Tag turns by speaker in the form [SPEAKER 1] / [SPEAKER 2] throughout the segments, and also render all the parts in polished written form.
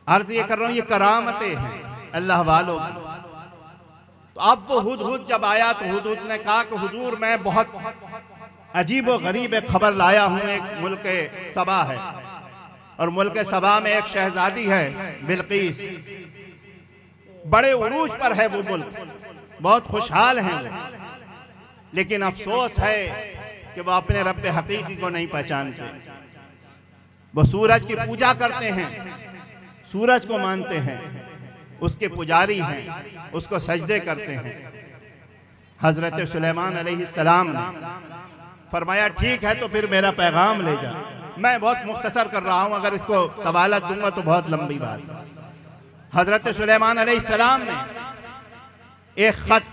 [SPEAKER 1] अर्ज ये कर रहा हूं, ये करामतें हैं अल्लाह वालों की। तो अब वो हुदहुद जब आया तो हुदहुद ने कहा कि हुजूर मैं बहुत अजीब व गरीब एक खबर लाया हूं। एक मुल्क सबा है और मुल्क सबा में एक शहजादी है बिल्कीस, बड़े उरूज पर है वो मुल्क, बहुत खुशहाल हैं वो, लेकिन अफसोस है कि वो अपने रब हकीकी को नहीं पहचानते। वो सूरज की पूजा करते हैं, सूरज को मानते हैं, उसके पुजारी हैं, उसको सजदे करते हैं। हजरत सुलेमान अलैहिस्सलाम ने फरमाया ठीक है तो फिर मेरा पैगाम ले जा। मैं बहुत मुख्तसर कर रहा हूं, अगर इसको तवालत दूंगा तो बहुत लंबी बात है। हजरत सुलेमान अलैहिस्सलाम ने एक खत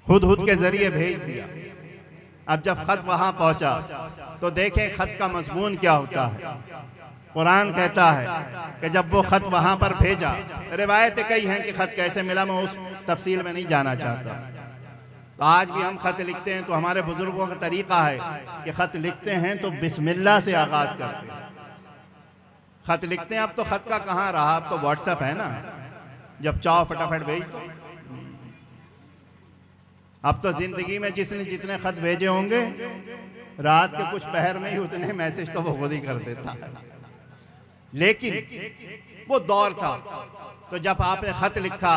[SPEAKER 1] हुदहुद के जरिए भेज दिया। अब जब खत वहां पहुंचा तो देखें खत का मजमून क्या होता है। कुरान कहता है कि जब वो खत वहां पर भेजा, रिवायतें कई हैं कि खत कैसे मिला, मैं उस तफसील में नहीं जाना चाहता। तो आज भी हम खत लिखते हैं तो हमारे बुजुर्गों का तरीका है कि खत लिखते हैं तो बिस्मिल्लाह से आगाज करते हैं। खत लिखते हैं, अब तो खत का कहाँ रहा, अब तो व्हाट्सएप है ना, जब चाहो फटाफट भेज दो। अब तो जिंदगी में जिसने जितने खत भेजे होंगे, रात के कुछ पहर में ही उतने मैसेज तो वो खुद ही कर देता है। लेकिन वो दौर था, तो जब आपने खत लिखा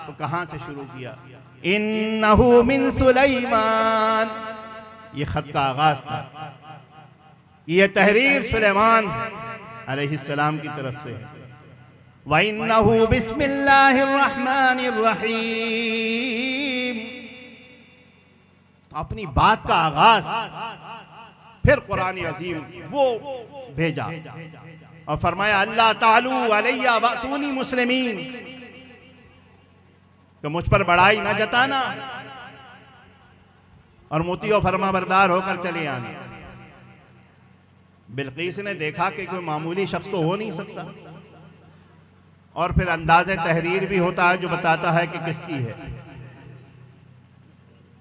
[SPEAKER 1] तो कहां से शुरू किया? इन्नहु मिन सुलेमान, ये खत का आगाज था। ये तहरीर सुलेमान अलैहिस्सलाम की तरफ से। व इन्नहु बिस्मिल्लाहिर रहमानिर रहीम, अपनी बात का आगाज फिर कुरान अजीम वो भेजा और फरमाया अल्लाह तालू अलैया वातूनी मुस्लिमीन, कि मुझ पर बड़ाई न जताना और मुतियो फरमा बरदार होकर चले आने। बिल्कीस ने देखा कि कोई मामूली शख्स तो हो नहीं सकता, और फिर अंदाज़े तहरीर भी होता है जो बताता है कि किसकी है।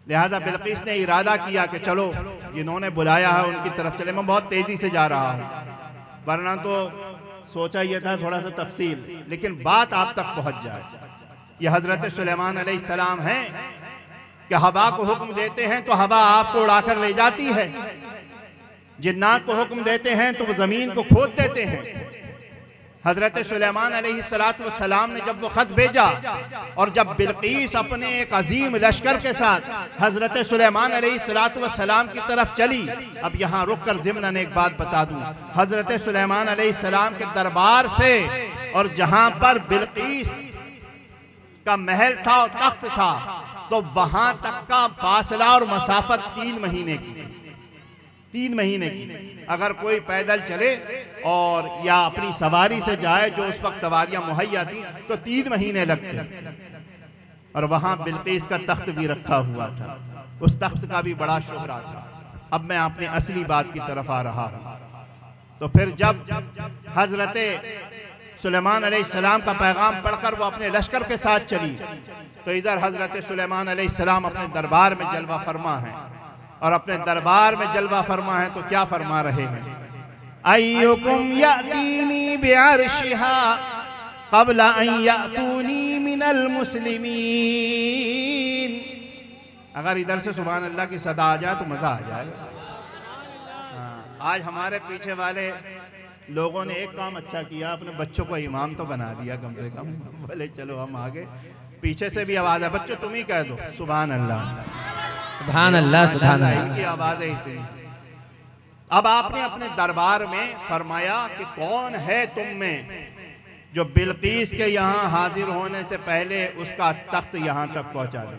[SPEAKER 1] लिहाजा बिल्कीस ने इरादा किया कि चलो जिन्होंने बुलाया है उनकी तरफ चले। मैं बहुत तेजी से जा रहा हूँ, वरना तो सोचा यह था थोड़ा सा तफसील, लेकिन बात आप तक पहुंच जाए। यह हजरत सुलेमान अलैहिस्सलाम हैं कि हवा को हुक्म देते हैं तो हवा आपको उड़ाकर ले जाती है, जिन्नात को हुक्म देते हैं तो वो जमीन को खोद देते हैं। हजरत सुलेमान अलैहिस्सलाम ने जब वो खत भेजा और जब बिल्कीस अपने एक अजीम लश्कर के साथ हजरत सुलेमान अलैहिस्सलाम की तरफ चली। अब यहाँ रुक कर ज़िम्नन एक बात बता दूं, हजरत सुलेमान अलैहिस्सलाम के दरबार से और जहाँ पर बिल्कीस का महल था और तख्त था, तो वहां तक का फासला और मसाफत 3 महीने की, 3 महीने की। अगर कोई पैदल चले और या अपनी सवारी से जाए, जो उस वक्त सवारियां मुहैया थी, तो 3 महीने लगते। और वहां बिल्कीस का तख्त भी रखा हुआ था, उस तख्त का भी बड़ा शोहरा था। अब मैं अपनी असली बात की तरफ आ रहा हूं। तो फिर जब हजरत सुलेमान अलैहिस्सलाम का पैगाम पढ़कर वो अपने लश्कर के साथ चली, तो इधर हजरत सुलेमान अलैहिस्सलाम अपने दरबार में जलवा फरमा है। और अपने दरबार में जलवा फरमा है तो क्या फरमा रहे हैं? अय्युकुम यातीनी बिअर्शिहा क़ब्ल अन यातूनी मिनल मुस्लिमीन। अगर इधर से सुभान अल्लाह की सदा आ जाए तो मजा आ जाएगा। आज हमारे पीछे वाले लोगों ने एक काम अच्छा किया, अपने बच्चों को इमाम तो बना दिया कम से कम। बोले चलो हम आगे, पीछे से भी आवाज है, बच्चों तुम ही कह दो सुभान अल्लाह,
[SPEAKER 2] सुभान अल्लाह, सुभान अल्लाह।
[SPEAKER 1] इनकी आवाजें इतनी। अब आपने अपने दरबार में फरमाया कि कौन है तुम में जो बिल्कीस के यहाँ हाजिर होने से पहले उसका तख्त यहाँ तक पहुँचा दे।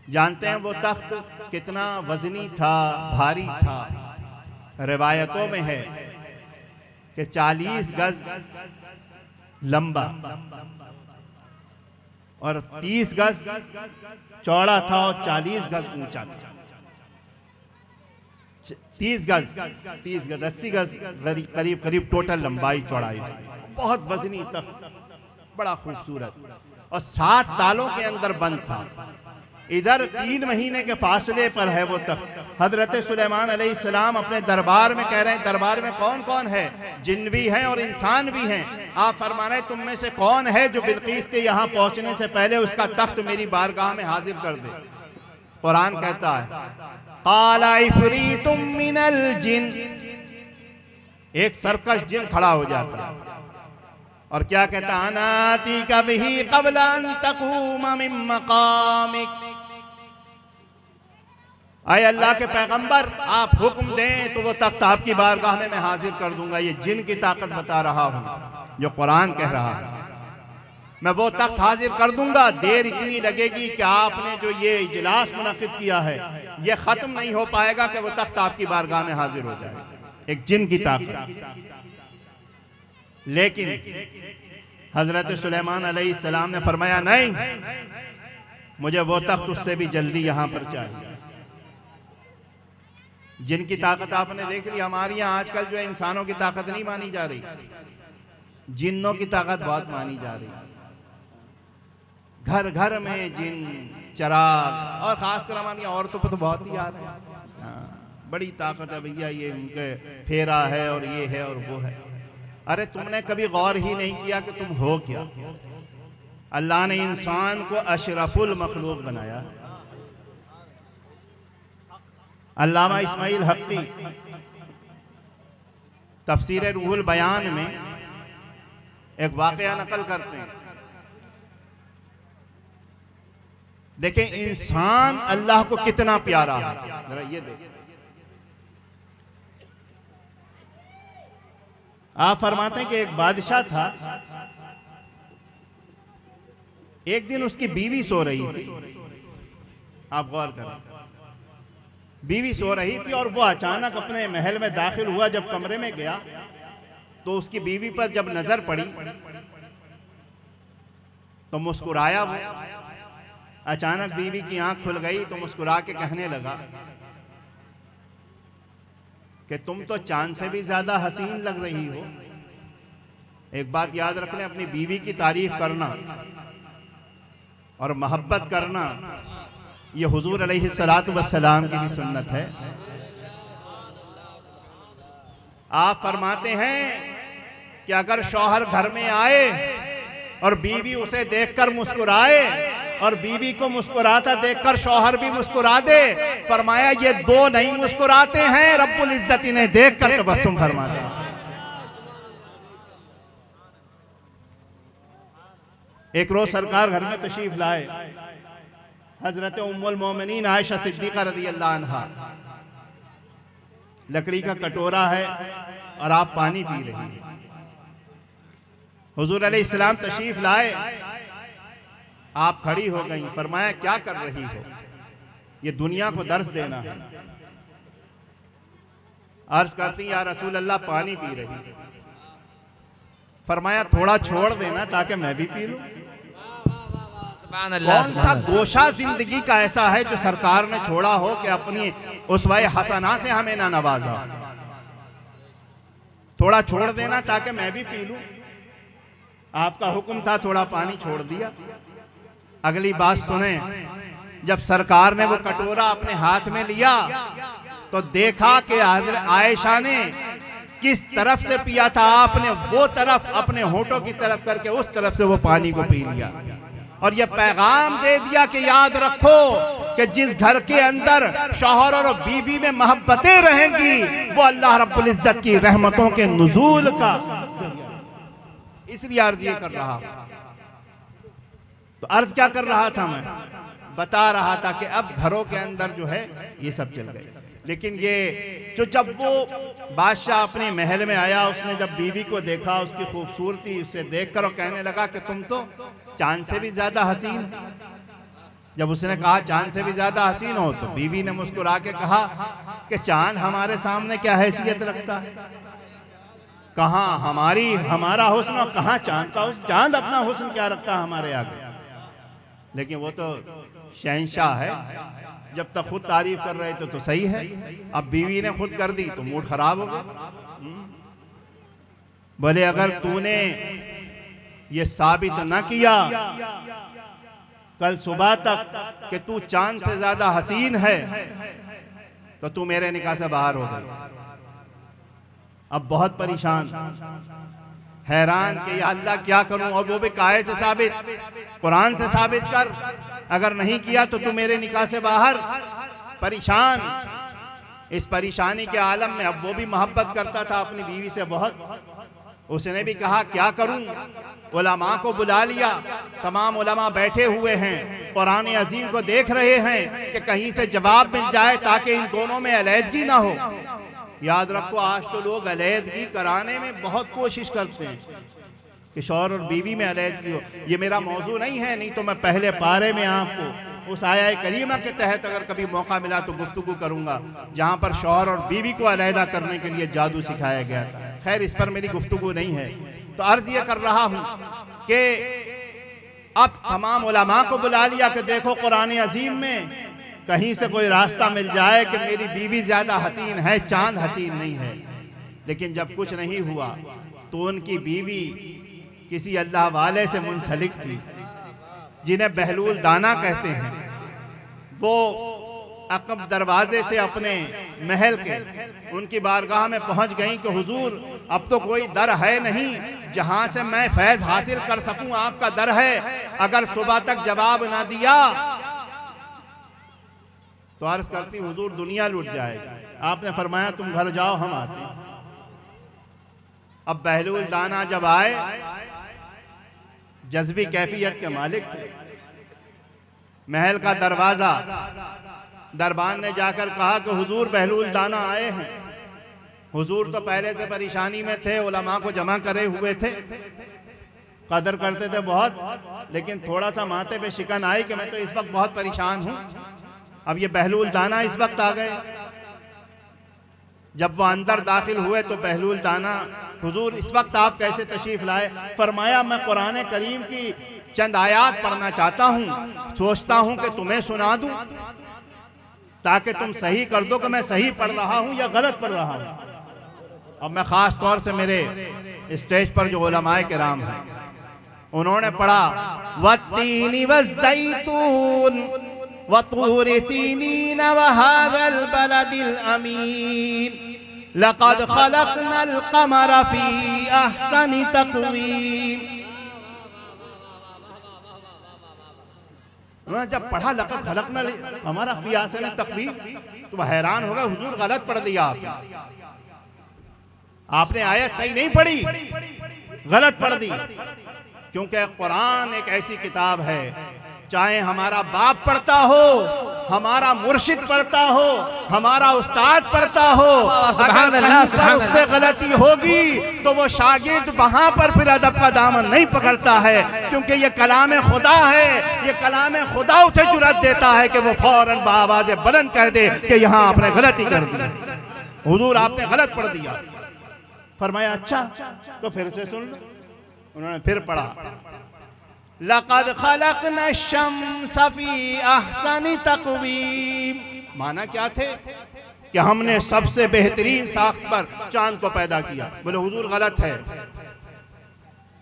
[SPEAKER 1] जानते हैं वो तख्त कितना वजनी था, भारी था। रिवायतों में है कि 40 गज लंबा और 30 गज चौड़ा था और 40 गज ऊंचा था। 30 गज 80 गज करीब करीब टोटल लंबाई चौड़ाई। बहुत वजनी तख्त, बड़ा खूबसूरत, और 7 तालों के अंदर बंद था। इधर 3 महीने के फासले पर है वो तख्त। हजरत सुलेमान अलैहिस्सलाम अपने दरबार में कह रहे हैं, दरबार में कौन कौन है? जिन भी हैं और इंसान भी हैं। आप फरमा रहे तुम में से कौन है जो बिल्कीस के यहाँ पहुंचने से पहले उसका तख्त मेरी बारगाह में हाजिर कर दे? कुरान कहता है क़ाला इफ़रीतुम मिनल जिन, एक सरकश जिन खड़ा हो जाता है और क्या कहता है, अनाती कभी क़ब्ल अन तक़ूम मिन मक़ामिक। आए अल्लाह के पैगंबर, आप हुक्म दें तो वो तख्त आपकी बारगाह में मैं हाजिर कर दूंगा। ये जिन की ताकत बता रहा हूं जो कुरान कह रहा है। मैं वो तख्त हाजिर कर दूंगा। देर इतनी लगेगी कि आपने जो ये इजलास मुनक़िद किया है ये खत्म नहीं हो पाएगा कि वो तख्त आपकी बारगाह में हाजिर हो जाए। एक जिन की ताकत। लेकिन हजरत सुलेमान अलैहिस्सलाम ने फरमाया नहीं, मुझे वो तख्त उससे भी जल्दी यहां पर चाहिए। जिनकी ताकत आपने देख ली। हमारे यहाँ आजकल जो है इंसानों की ताकत नहीं मानी जा रही, जिन्नों की ताकत बहुत मानी जा रही। घर घर में जिन, चराग, और खासकर हमारी औरतों पर तो बहुत ही आ रहे हैं। बड़ी ताकत है भैया, ये उनके फेरा है और ये है और वो है। अरे तुमने कभी गौर ही नहीं किया कि तुम हो क्या? अल्लाह ने इंसान को अशरफुल मखलूक बनाया। अल्लामा इस्माइल हक्की तफसीर रूहुल बयान में एक वाकया नकल करते हैं। देखें इंसान अल्लाह को कितना प्यारा है। जरा ये देखें, आप फरमाते हैं कि एक बादशाह था। एक दिन उसकी बीवी सो रही थी। आप गौर करें, बीवी सो रही थी और वो अचानक अपने महल में दाखिल हुआ। जब कमरे में गया तो उसकी बीवी पर जब नजर पड़ी तो मुस्कुराया वो। अचानक बीवी की आंख खुल गई तो मुस्कुरा के कहने लगा कि तुम तो चांद से भी ज्यादा हसीन लग रही हो। एक बात याद रखना, अपनी बीवी की तारीफ करना और मोहब्बत करना ये हुजूर अलैहिस्सलातु वस्सलाम की भी सुन्नत है। आप फरमाते हैं कि अगर शौहर घर में आए और बीवी उसे देखकर मुस्कुराए और बीवी को मुस्कुराता देखकर शौहर भी मुस्कुरा दे, फरमाया ये दो नहीं मुस्कुराते हैं, रब्बुल इज्जत इन्हें देखकर तबस्सुम फरमाते हैं। एक रोज सरकार घर में तशरीफ लाए। हजरत उम्मुल मोमिनीन आयशा सिद्दीका रज़ियल्लाहु अन्हा, लकड़ी का कटोरा है और आप पानी पी रही हैं। हुजूर अलैहिस्सलाम तशरीफ लाए, आप खड़ी हो गई। फरमाया क्या कर रही हो? ये दुनिया को दर्स देना है। अर्ज करती या रसूल अल्लाह पानी पी रही। फरमाया थोड़ा छोड़ देना ताकि मैं भी पी लूं। कौन सा गोशा जिंदगी का ऐसा है जो सरकार ने छोड़ा हो कि अपनी उसवाए हसना से हमें ना नवाजा? थोड़ा छोड़ देना ताकि मैं भी पी लूं। आपका हुक्म था, थोड़ा पानी छोड़ दिया। अगली बात सुने, जब सरकार ने वो कटोरा अपने हाथ में लिया तो देखा कि आयशा ने किस तरफ से पिया था। आपने वो तरफ अपने होठों की तरफ करके उस तरफ से वो पानी को पी लिया और ये पैगाम दे दिया कि याद रखो कि जिस घर के अंदर शौहर और बीवी में मोहब्बतें रहेंगी वो अल्लाह रब्बुल इज्जत की रहमतों के नुज़ूल का। इसलिए अर्ज ये कर रहा हूं। तो अर्ज क्या कर रहा था? मैं बता रहा था कि अब घरों के अंदर जो है ये सब चल गए। लेकिन ये जो जब वो बादशाह अपने महल में आया, उसने जब बीवी को देखा, उसकी खूबसूरती उसे देखकर और कहने लगा कि तुम तो चांद से भी ज्यादा हसीन। जब उसने कहा चांद से भी ज्यादा हसीन हो तो बीवी ने मुस्कुरा के कहा कि चांद हमारे सामने क्या हैसियत रखता है? कहाँ हमारा हुस्न और कहाँ चांद का हुस्न? चांद अपना हुस्न क्या रखता है हमारे आगे? लेकिन वो तो शहंशाह है। जब तक खुद तारीफ कर रहे थे तो सही है, अब बीवी ने खुद कर दी तो मूड खराब हो गया। बोले अगर तूने ये साबित न किया कल सुबह तक कि तू चांद से ज्यादा हसीन है, तो तू मेरे निकाह से बाहर हो गई। अब बहुत परेशान, हैरान कि या अल्लाह क्या करूं, और वो भी काहे से साबित, कुरान से साबित कर, अगर नहीं किया तो तू मेरे निकाह से बाहर। परेशान, इस परेशानी के आलम में अब वो भी मोहब्बत करता था अपनी बीवी से बहुत। उसने भी कहा क्या करूं, उलमा को बुला लिया, तमाम उलमा बैठे हुए हैं, कुरान अजीम को देख रहे हैं कि कहीं से जवाब मिल जाए ताकि इन दोनों में अलैदगी ना हो। याद रखो, आज तो लोग अलैदगी कराने में बहुत कोशिश करते हैं कि शौहर और बीवी में अलैदगी हो। ये मेरा मौजू नहीं है, नहीं तो मैं पहले पारे में आपको उस आया करीमा के तहत अगर कभी मौका मिला तो गुफ्तगू करूंगा, जहां पर शौहर और बीवी को अलहदा करने के लिए जादू सिखाया गया था। खैर, इस पर मेरी गुफ्तगू नहीं है। तो अर्ज ये कर रहा हूं कि अब तमाम उलमा को बुला लिया कि देखो कुरान अजीम में कहीं से कोई रास्ता मिल जाए कि मेरी बीवी ज्यादा हसीन है, चांद हसीन नहीं है। लेकिन जब कुछ नहीं हुआ तो उनकी बीवी किसी अल्लाह वाले से मुंसलिक थी, जिन्हें बहलूल दाना कहते हैं। वो अकब दरवाजे से अपने महल के उनकी बारगाह में पहुंच गई कि हुजूर, अब तो कोई दर है नहीं जहां से मैं फैज हासिल कर सकूं, आपका दर है। अगर सुबह तक जवाब ना दिया तो अर्ज करती हुजूर दुनिया लूट जाएगी। आपने फरमाया तुम घर जाओ, हम आते हैं। अब बहलूल दाना जब आए, जज्बी कैफियत के मालिक थे। महल का दरवाजा, दरबान ने जाकर कहा कि हुजूर बहलूल दाना आए हैं। हुजूर तो पहले से परेशानी में थे, उलमा को जमा करे हुए थे, कदर करते थे बहुत, लेकिन थोड़ा सा माथे पे शिकन आई कि मैं तो इस वक्त बहुत परेशान हूं। अब ये बहलूल दाना इस वक्त आ गए। जब वो अंदर दाखिल हुए तो बहलूल दाना, हुजूर इस वक्त आप कैसे तशरीफ लाए? फरमाया मैं कुरान करीम की चंद आयात पढ़ना चाहता हूं, सोचता हूं कि तुम्हें सुना दूं ताकि तुम सही कर दो कि मैं सही पढ़ रहा हूं या गलत पढ़ रहा हूं। अब मैं खास तौर से मेरे स्टेज पर जो उलमाए किराम हैं उन्होंने पढ़ा वत्तीनी वज़्ज़ैतून वतूर सीनीन वहाज़ल बलदिल अमीन लक़द ख़लक़नल क़मर फ़ी अहसनि तक़वीम। जब पढ़ा लक़द ख़लक़नल क़मर फ़ी अहसनि तक़वीम तो हैरान हो गए, हुजूर गलत पढ़ दिया आपने आयत सही नहीं पढ़ी, गलत पढ़ दी। क्योंकि कुरान एक ऐसी किताब है, चाहे हमारा बाप पढ़ता हो, हमारा मुर्शिद पढ़ता हो, हमारा उस्ताद पढ़ता हो, अगर उससे गलती होगी तो वो शागिर्द वहां पर फिर अदब का दामन नहीं पकड़ता है, क्योंकि ये कलाम खुदा है। ये कलाम खुदा उसे जुर्रत देता है कि वो फौरन बाआवाज़ बुलंद कह दे कि यहाँ आपने गलती कर दी, हुजूर आपने गलत पढ़ दिया। फरमाया अच्छा तो फिर से सुन लो। उन्होंने फिर पढ़ा लक़द ख़लक़ना शम्स फ़ी अहसनि तक़वीम। माना क्या थे कि हमने सबसे बेहतरीन साख्त पर चांद को पैदा किया। बोले हुजूर गलत है।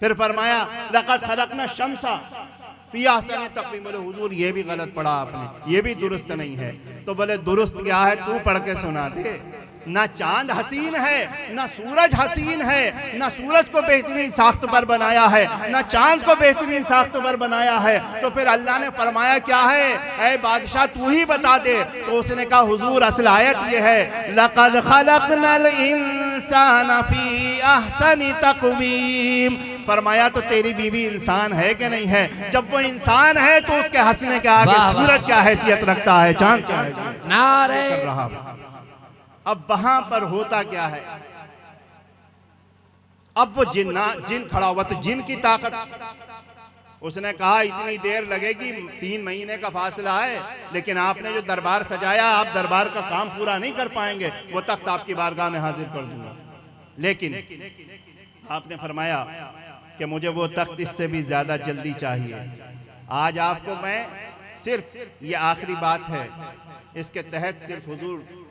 [SPEAKER 1] फिर फरमाया लक़द ख़लक़ना शम्स फ़ी अहसनि तक़वीम। बोले हुजूर ये भी गलत पढ़ा आपने, ये भी दुरुस्त नहीं है। तो बोले दुरुस्त क्या है, तू पढ़ के सुना दे। ना चांद हसीन है, ना सूरज हसीन है, ना सूरज को बेहतरीन साख्त पर बनाया है, ना चांद को बेहतरीन साख्त पर बनाया है। तो फिर अल्लाह ने फरमाया क्या है, ऐ बादशाह तू ही बता दे। तो उसने कहा हुजूर असल आयत ये है लक़द ख़लक़नल इंसान फ़ी अहसनि तक़वीम। फरमाया तो तेरी बीवी इंसान है कि नहीं है? जब वो इंसान है तो उसके हंसने के आगे सूरज क्या हैसियत रखता है, चांद क्या है? नारे कर रहा। अब वहां पर होता क्या है, अब वो जिन खड़ा हुआ तो जिन की ताकत। उसने कहा इतनी देर लगेगी, 3 महीने का फासला है, लेकिन आपने जो दरबार सजाया आप दरबार का काम पूरा नहीं कर पाएंगे, वो तख्त आपकी बारगाह में हाजिर कर दूंगा। लेकिन आपने फरमाया कि मुझे वो तख्त इससे भी ज्यादा जल्दी चाहिए। आज आपको मैं सिर्फ ये आखिरी बात है, इसके तहत सिर्फ हुजूर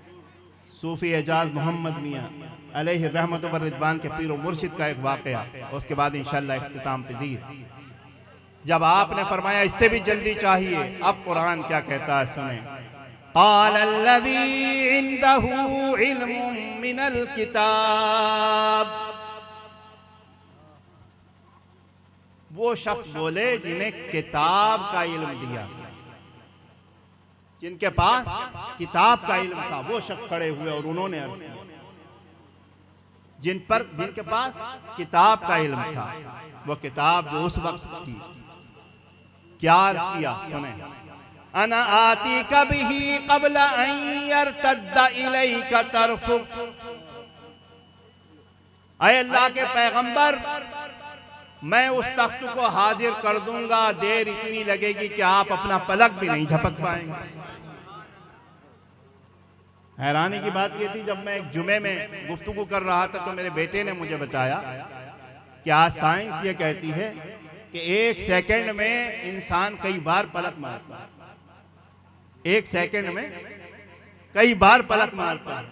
[SPEAKER 1] सूफी एजाज मोहम्मद मियाँ अलैहि रहमत व रिदवान के पीर व मुर्शिद का एक वाक़या, उसके बाद इंशाअल्लाह इख्तिताम पज़ीर। जब आपने फरमाया इससे भी जल्दी चाहिए, अब कुरान क्या कहता है सुने। क़ाल अल्लज़ी इंदहु इल्मुम मिनल किताब, वो शख्स बोले जिन्हें किताब का इल्म दिया था, जिनके पास किताब का इल्म था, वो शख्स खड़े हुए और उन्होंने अर्ज़ किया जिनके पास किताब का इल्म था, वो किताब जो उस वक्त थी, क्या अर्ज़ किया सुने। अना आती कभी क़ब्ल अन यर्तद्द इलैका तरफुक, ऐ अल्लाह के पैगंबर, मैं उस तख्त को हाजिर कर दूंगा, देर इतनी लगेगी कि आप अपना पलक भी नहीं झपक पाएंगे। हैरानी की बात यह थी, जब मैं एक जुमे में गुफ्तगू कर रहा था तो मेरे बेटे ने मुझे बताया कि आज साइंस ये कहती है कि 1 सेकंड में इंसान कई बार पलक मारता है, 1 सेकंड में कई बार पलक मारता है।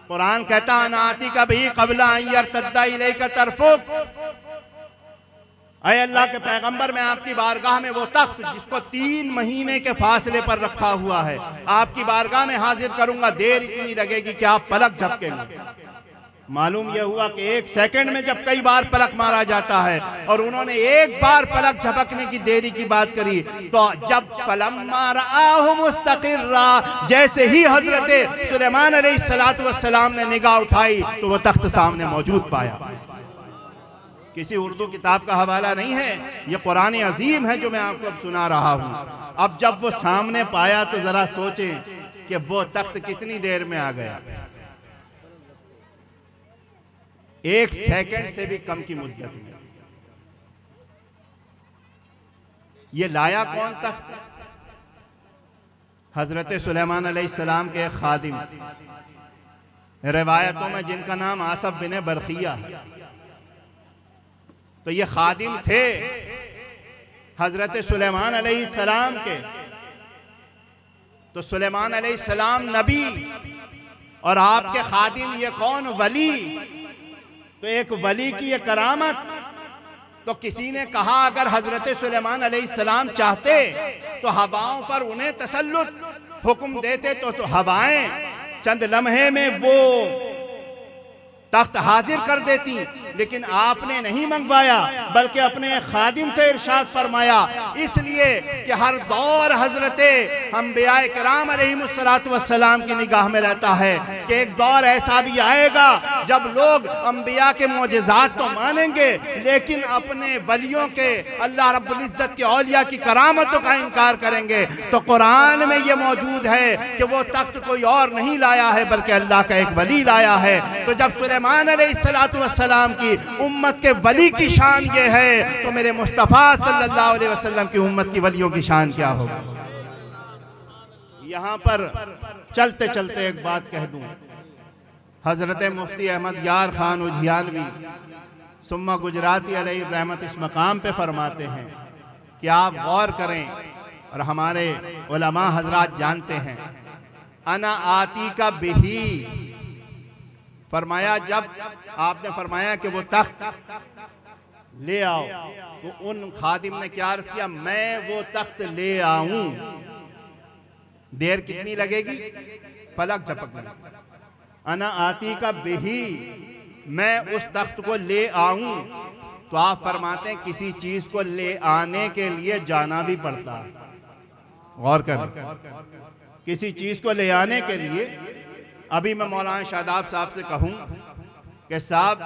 [SPEAKER 1] कुरान कहता अनाती का भी क़ब्ल अन यर्तद्द इलैका तरफुक, अय अल्लाह के पैगंबर, मैं आपकी बारगाह में वो तख्त जिसको 3 महीने के फासले पर रखा हुआ है, आपकी बारगाह में हाजिर करूंगा, देर इतनी लगेगी कि आप पलक झपकेंगे। मालूम यह हुआ कि 1 सेकंड में जब कई बार पलक मारा जाता है, और उन्होंने एक बार पलक झपकने की देरी की बात करी, तो जब फलम्मा रआहु मुस्तक़िर्रा, जैसे ही हजरत सुलेमान अलैहिस्सलातु वस्सलाम ने निगाह उठाई तो वो तख्त सामने मौजूद पाया। किसी उर्दू किताब का हवाला नहीं है, ये कुरान अजीम है जो मैं आपको अब सुना रहा हूं। अब जब वो सामने पाया तो जरा सोचें कि वो तख्त कितनी देर में आ गया। 1 सेकंड से भी कम की मुद्दत में। ये लाया कौन तख्त? हजरत सुलेमान अलैहिस्सलाम के एक खादिम, रिवायतों में जिनका नाम आसफ बिन बरखिया है। तो ये खादिम थे हजरत सुलेमान अलैहिस्सलाम के। तो सुलेमान अलैहिस्सलाम नबी और आपके खादिम ये कौन? वली। तो एक वली की ये करामत। तो किसी ने कहा अगर हजरत सुलेमान अलैहिस्सलाम चाहते तो हवाओं पर उन्हें तसल्लुत हुक्म देते तो हवाएं चंद लम्हे में वो तख्त हाजिर कर देती, लेकिन आपने नहीं मंगवाया बल्कि अपने खादिम से इरशाद फरमाया, इसलिए कि हर दौर हजरत अंबिया किराम अलैहिमुस्सलातु वस्सलाम की निगाह में रहता है कि एक दौर ऐसा भी आएगा जब लोग अंबिया के मोजज़ात तो मानेंगे लेकिन अपने वलियों के, अल्लाह रब्बुल इज्जत के औलिया की करामतों का इनकार करेंगे। तो कुरान में ये मौजूद है कि वो तख्त कोई और नहीं लाया है बल्कि अल्लाह का एक वली लाया है। तो जब सुलेमान अलैहिस्सलातु वस्सलाम की उम्मत के वली की शान ये है, तो मेरे मुस्तफ़ा सल्लल्लाहु अलैहि वसल्लम की उम्मत की वलियों की शान क्या होगी। यहाँ पर चलते चलते एक बात कह दूं, हजरत मुफ्ती अहमद यार खान उजियानवी सुम्मा गुजराती अलैहि रहमत इस मकाम पे फरमाते हैं कि आप गौर करें, और हमारे उलमा हजरात जानते हैं, अना आती का बिही फरमाया। जब आपने फरमाया कि वो तख्त ले आओ, तो उन खादिम ने क्या अर्ज किया, मैं वो तख्त ले आऊं, देर कितनी लगेगी? पलक झपकने। अना आती का बिही, मैं उस तख्त को ले आऊं। तो आप फरमाते हैं किसी चीज को ले आने के लिए जाना भी पड़ता है। गौर करें, किसी चीज को ले आने के लिए, अभी मैं मौलाना शादाब साहब से कहूं कि साहब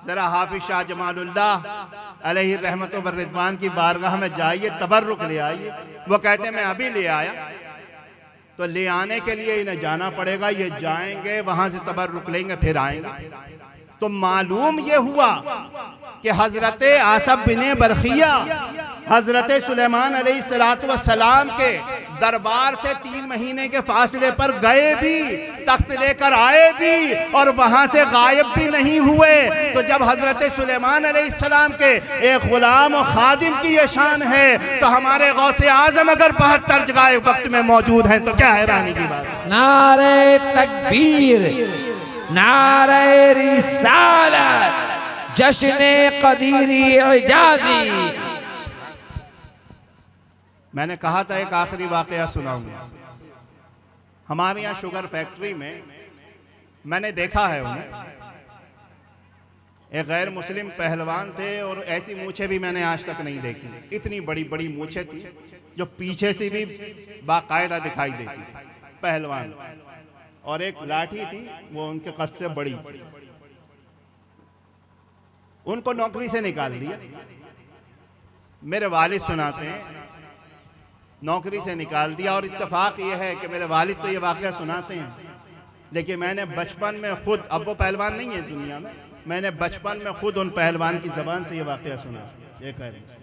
[SPEAKER 1] जरा हाफिज शाह जमालुल्लाह अलैहि रहमत व रिदवान की बारगाह में जाइए, तबर्रुक ले आइए। वो कहते मैं अभी ले आया। तो ले आने के लिए इन्हें जाना पड़ेगा, ये जाएंगे वहां से तबर्रुक लेंगे फिर आएंगे। तो मालूम ये हुआ कि हजरत आसफ बिन बरखिया हजरत सुलेमान अलैहिस्सलातु वस्सलाम के दरबार से 3 महीने के फासले पर गए भी, तख्त लेकर आए भी, और वहां से गायब भी नहीं हुए। तो जब हजरत सुलेमान अलैहिस्सलाम के एक गुलाम और खादिम की ये शान है, तो हमारे गौसे आजम अगर 72 जगह वक्त में मौजूद हैं तो क्या हैरानी की बात।
[SPEAKER 2] नारे तकबीर, नारे रिसालत, जश्न कदीरी इजाजी।
[SPEAKER 1] मैंने कहा था एक आखिरी वाकया सुनाऊंगा। हमारे यहाँ शुगर फैक्ट्री में मैंने देखा है उन्हें, एक गैर मुस्लिम पहलवान थे और ऐसी मूछें भी मैंने आज तक नहीं देखी। इतनी बड़ी बड़ी मूछें थी जो पीछे से भी बाकायदा दिखाई देती थी, पहलवान। और एक लाठी थी वो उनके कद से बड़ी थी। उनको नौकरी से निकाल दिया। मेरे वालिद सुनाते हैं नौकरी से निकाल दिया। और इत्तेफाक ये है कि मेरे वालिद तो ये वाकया सुनाते हैं, लेकिन मैंने बचपन में खुद, अब वो पहलवान नहीं है दुनिया में, मैंने बचपन में खुद उन पहलवान की जबान से ये वाकया सुना। ये कह रहे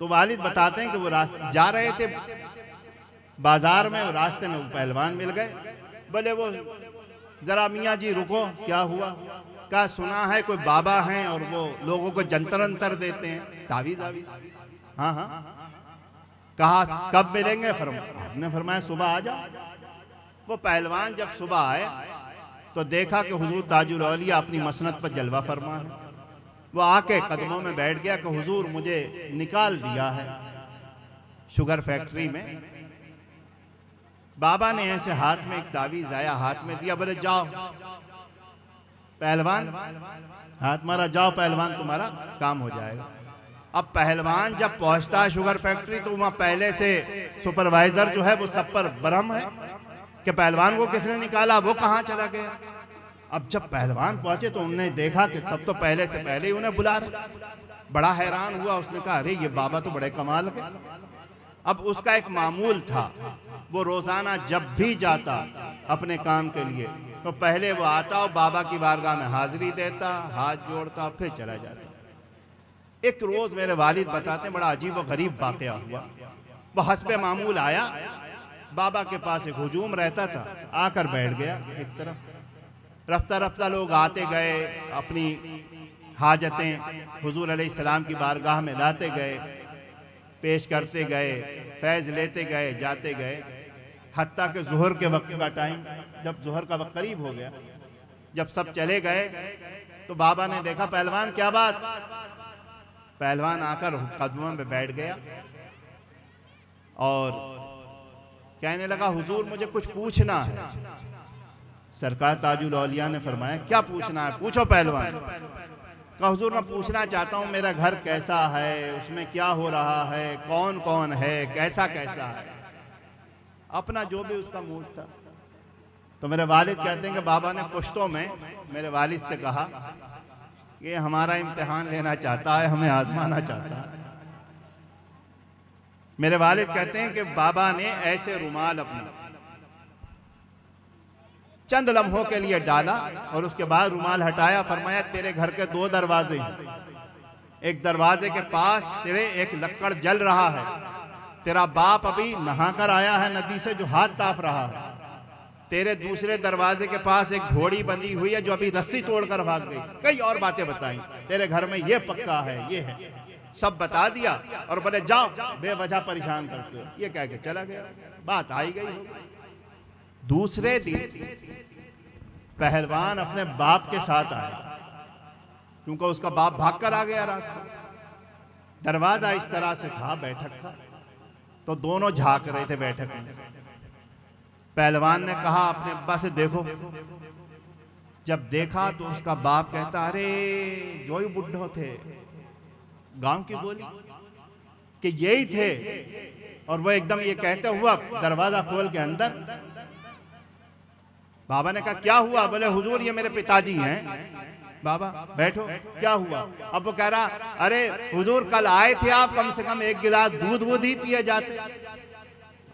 [SPEAKER 1] तो वालिद बताते हैं कि वो जा रहे थे बाजार में, वो रास्ते में वो पहलवान मिल गए। बोले वो जरा मियाँ जी रुको, क्या हुआ? क्या सुना है कोई बाबा हैं और वो लोगों को जंतर अंतर देते हैं, तावीज़ आवीज़। हाँ हाँ। कहा कब मिलेंगे? आपने फरमाया सुबह आ जाओ। वो पहलवान जब सुबह आए तो देखा कि हुजूर ताजुल औलिया अपनी मसनद पर जलवा फरमा है। वो आके कदमों में बैठ गया कि हुजूर मुझे निकाल दिया है शुगर फैक्ट्री में। बाबा ने ऐसे हाथ में एक तावीज़ आया, हाथ में दिया, बोले जाओ पहलवान, हाथ मारा, जाओ पहलवान तुम्हारा काम हो जाएगा। अब पहलवान जब पहुंचता है शुगर फैक्ट्री तो वहां पहले से सुपरवाइजर जो है वो सब पर बरहम है कि पहलवान को किसने निकाला, वो कहाँ चला गया। अब जब पहलवान पहुंचे तो उन्होंने देखा कि सब तो पहले से पहले ही उन्हें बुला रहे। बड़ा हैरान हुआ, उसने कहा अरे ये बाबा तो बड़े कमाल के। अब उसका एक मामूल था, वो रोजाना जब भी जाता अपने काम के लिए तो पहले वो आता और बाबा की बारगाह में हाजिरी देता, हाथ जोड़ता, फिर चला जाता। एक रोज मेरे वालिद बताते बड़ा अजीब व गरीब वाकया हुआ। वो हस्बे मामूल आया, बाबा के पास एक हुजूम रहता था, आकर बैठ गया एक तरफ। रफ्ता रफ्ता लोग आते गए, अपनी हाजतें हुजूर अलैहिस्सलाम की बारगाह में लाते गए, पेश करते गए, फैज़ लेते गए, जाते गए। हत्ता के ज़ुहर के वक्त का टाइम, जब ज़ुहर का वक्त करीब हो गया, जब सब चले गए तो बाबा ने देखा पहलवान क्या बात। पहलवान आकर कदमों में बैठ गया और कहने लगा हुजूर मुझे कुछ पूछना है। सरकार ताजुल औलिया ने फरमाया क्या पूछना है? पूछो पहलवान। कहा हुजूर मैं पूछना चाहता हूँ मेरा घर कैसा है, उसमें क्या हो रहा है, कौन कौन है, कैसा कैसा है। अपना जो भी उसका मूड था। तो मेरे वालिद कहते हैं कि बाबा ने पुश्तों में मेरे वालिद से कहा ये हमारा इम्तिहान लेना चाहता है, हमें आजमाना चाहता है। मेरे वालिद कहते हैं कि बाबा ने ऐसे रुमाल अपना चंद लम्हों के लिए डाला और उसके बाद रुमाल हटाया। फरमाया तेरे घर के दो दरवाजे हैं, एक दरवाजे के पास तेरे एक लक्कड़ जल रहा है, तेरा बाप अभी नहाकर आया है नदी से जो हाथ ताप रहा है। तेरे दूसरे दरवाजे के पास एक घोड़ी बंधी हुई है जो अभी रस्सी तोड़कर भाग गई। कई और बातें बताई, तेरे घर में ये पक्का है, ये है, सब बता दिया। और बोले जाओ बेवजह परेशान करते हो, ये कह के चला गया। बात आई गई। दूसरे दिन पहलवान अपने बाप के साथ आया क्योंकि उसका बाप भागकर आ गया रात को। दरवाजा इस तरह से था, बैठक था, तो दोनों झांक रहे थे बैठक में। पहलवान ने कहा अपने अब्बा से देखो। जब देखा तो उसका बाप कहता अरे जो ही बुढ़ो थे, गांव की बोली कि यही थे। और वो एकदम ये कहते हुआ दरवाजा खोल के अंदर। बाबा ने कहा क्या हुआ? बोले हुजूर ये मेरे पिताजी हैं। बाबा बैठो, क्या हुआ? अब वो कह रहा अरे हुजूर कल आए थे आप, कम से कम एक गिलास दूध वूध ही पिए जाते।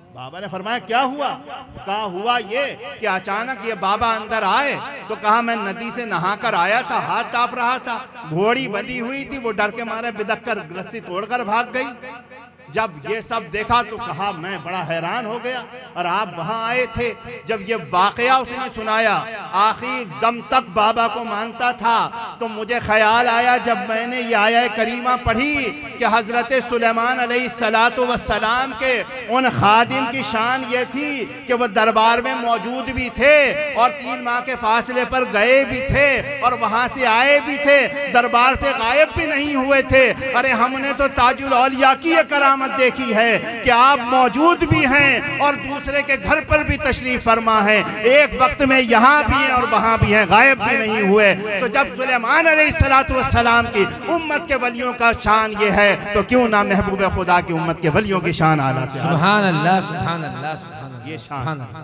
[SPEAKER 1] बाबा ने फरमाया क्या हुआ? कहा हुआ ये कि अचानक ये बाबा अंदर आए तो कहा मैं नदी से नहाकर आया था, हाथ ताप रहा था, घोड़ी बंधी हुई थी, वो डर के मारे बिदक कर रस्सी तोड़कर भाग गई। जब ये सब देखा तो कहा मैं बड़ा हैरान हो गया। और आप वहां आए थे जब ये वाकया उसने सुनाया, आखिर दम तक बाबा को मानता था। तो मुझे ख्याल आया जब मैंने ये आया करीमा पढ़ी कि हजरत सुलेमान अलैहिस्सलातु वस्सलाम के उन खादिम की शान ये थी कि वह दरबार में मौजूद भी थे और 3 माह के फासले पर गए भी थे और वहां से आए भी थे, दरबार से गायब भी नहीं हुए थे। अरे हमने तो ताजुल औलिया की ये करामत देखी है कि आप मौजूद भी हैं और दूसरे के घर पर भी तशरीफ फरमा है, एक वक्त में यहाँ भी हैं और वहाँ भी हैं, गायब भी नहीं हुए। तो जब सुलेमान अलैहिस्सलातु वस्सलाम की उम्मत के वलियों का शान ये है तो क्यों ना महबूब खुदा की उम्मत के वलियों की शान आला से आला।
[SPEAKER 2] सुभान अल्लाह, सुभान अल्लाह, सुभान अल्लाह,
[SPEAKER 1] ये शान।
[SPEAKER 2] सुभान अल्लाह।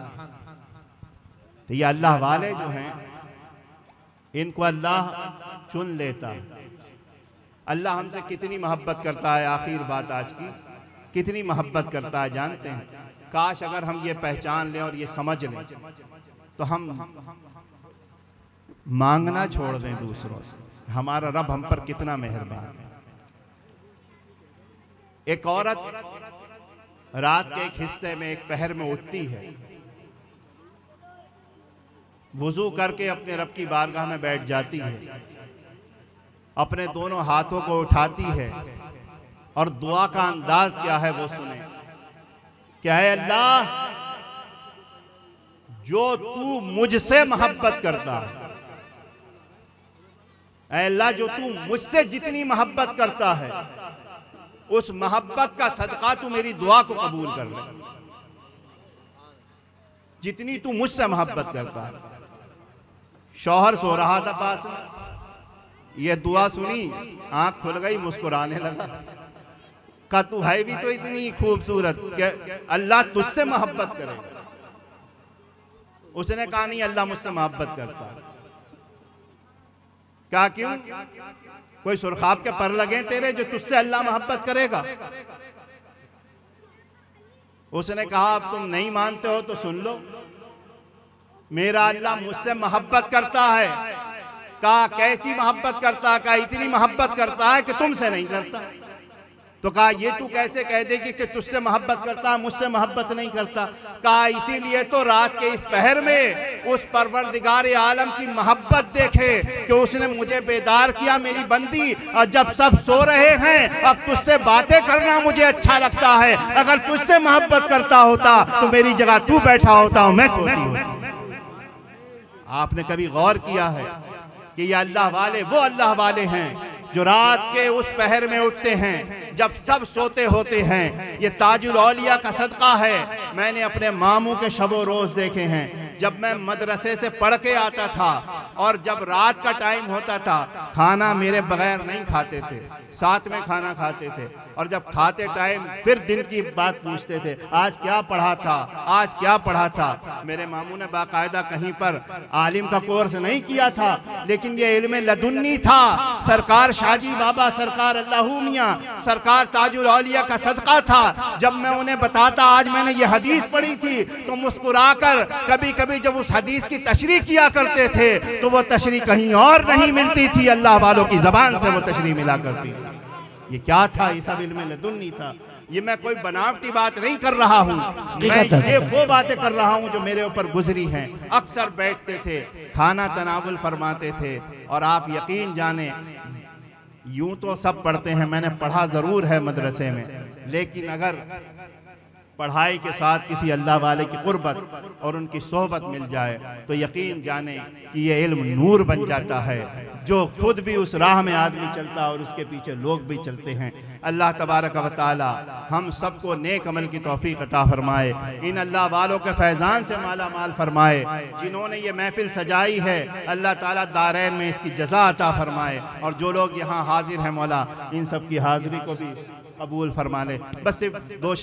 [SPEAKER 1] तो ये अल्लाह वाले जो हैं इनको अल्लाह चुन लेता है। अल्लाह हमसे कितनी मोहब्बत करता है, आखिर बात आज की, कितनी मोहब्बत करता है जानते हैं? काश अगर हम ये पहचान लें और ये समझ लें तो हम मांगना छोड़ दें दूसरों से। हमारा रब हम पर कितना मेहरबान है। एक औरत रात के एक हिस्से में, एक पहर में उठती है, वुजू करके अपने रब की बारगाह में बैठ जाती है, अपने दोनों हाथों को उठाती है और दुआ का अंदाज क्या है वो सुने। क्या है? अल्लाह जो तू मुझसे मोहब्बत करता है, ऐ अल्लाह जो तू मुझसे जितनी मोहब्बत करता है उस मोहब्बत का सदका तू मेरी दुआ को कबूल कर ले, जितनी तू मुझसे मोहब्बत करता है। शौहर सो रहा था पास में, ये दुआ सुनी, आंख खुल गई, मुस्कुराने लगा। का तू है भी तो इतनी खूबसूरत कि अल्लाह तुझसे मोहब्बत करेगा। उसने कहा नहीं, अल्लाह मुझसे मोहब्बत करता है। क्या? क्यों? कोई सुरखाब के पर लगे तेरे जो तुझसे अल्लाह मोहब्बत करेगा? उसने कहा अब तुम नहीं मानते हो तो सुन लो, मेरा अल्लाह मुझसे मोहब्बत करता है। कहा कैसी मोहब्बत करता है? कहा इतनी मोहब्बत करता है कि तुमसे नहीं करता। तो कहा ये तू कैसे कह देगी कि तुझसे मोहब्बत करता है, मुझसे मोहब्बत नहीं करता? कहा इसीलिए तो रात के इस पहर में उस परवरदिगार आलम की मोहब्बत देखे कि उसने मुझे बेदार किया, मेरी बंदी, और जब सब सो रहे हैं अब तुझसे बातें करना मुझे अच्छा लगता है। अगर तुझसे मोहब्बत करता होता तो मेरी जगह तू बैठा होता, मैं सोती होती। आपने कभी गौर किया है कि ये अल्लाह वाले वो अल्लाह वाले हैं जो रात के उस पहर में उठते हैं जब सब सोते होते हैं? ये ताजुल औलिया का सदका है। मैंने अपने मामू के शबो रोज देखे हैं। जब मैं मदरसे से पढ़ के आता था और जब रात का टाइम होता था, खाना मेरे बगैर नहीं खाते थे, साथ में खाना खाते थे। और जब खाते टाइम फिर दिन की बात पूछते थे, आज क्या पढ़ा था, आज क्या पढ़ा था। मेरे मामू ने बाकायदा कहीं पर आलिम का कोर्स नहीं किया था, लेकिन ये इल्म लदुन्नी था। सरकार शाजी बाबा, सरकार अल्लाहू मियां, सरकार ताजुल औलिया का सदका था। जब मैं उन्हें बताता आज मैंने ये हदीस पढ़ी थी, तो मुस्कुराकर कभी कभी जब उस हदीस की तशरीह किया करते थे तो वो तशरीह कहीं और नहीं मिलती थी, अल्लाह वालों की जबान से वो तशरीह मिला करती थी। ये क्या था? ये सब इल्म लदुन्नी था। ये मैं कोई बनावटी बात नहीं कर रहा हूँ, मैं ये वो बातें कर रहा हूँ जो मेरे ऊपर गुजरी हैं। अक्सर बैठते थे, खाना तनावुल फरमाते थे, और आप यकीन जाने यूं तो सब पढ़ते हैं, मैंने पढ़ा ज़रूर है मदरसे में, लेकिन अगर पढ़ाई के साथ किसी अल्लाह वाले की कुर्बत और उनकी सोहबत मिल जाए तो यकीन जाने कि ये इल्म नूर बन जाता है, जो खुद भी उस राह में आदमी चलता है और उसके पीछे लोग भी चलते हैं। अल्लाह तबारक व तआला हम सबको नेक अमल की तौफीक अता फरमाए, इन अल्लाह वालों के फैज़ान से माला माल फरमाए। जिन्होंने ये महफिल सजाई है अल्लाह ताला दारैन में इसकी जज़ा अता फरमाए, और जो लोग यहाँ हाजिर हैं मौला इन सब की हाज़िरी को भी कबूल फरमा ले। बस सिर्फ दो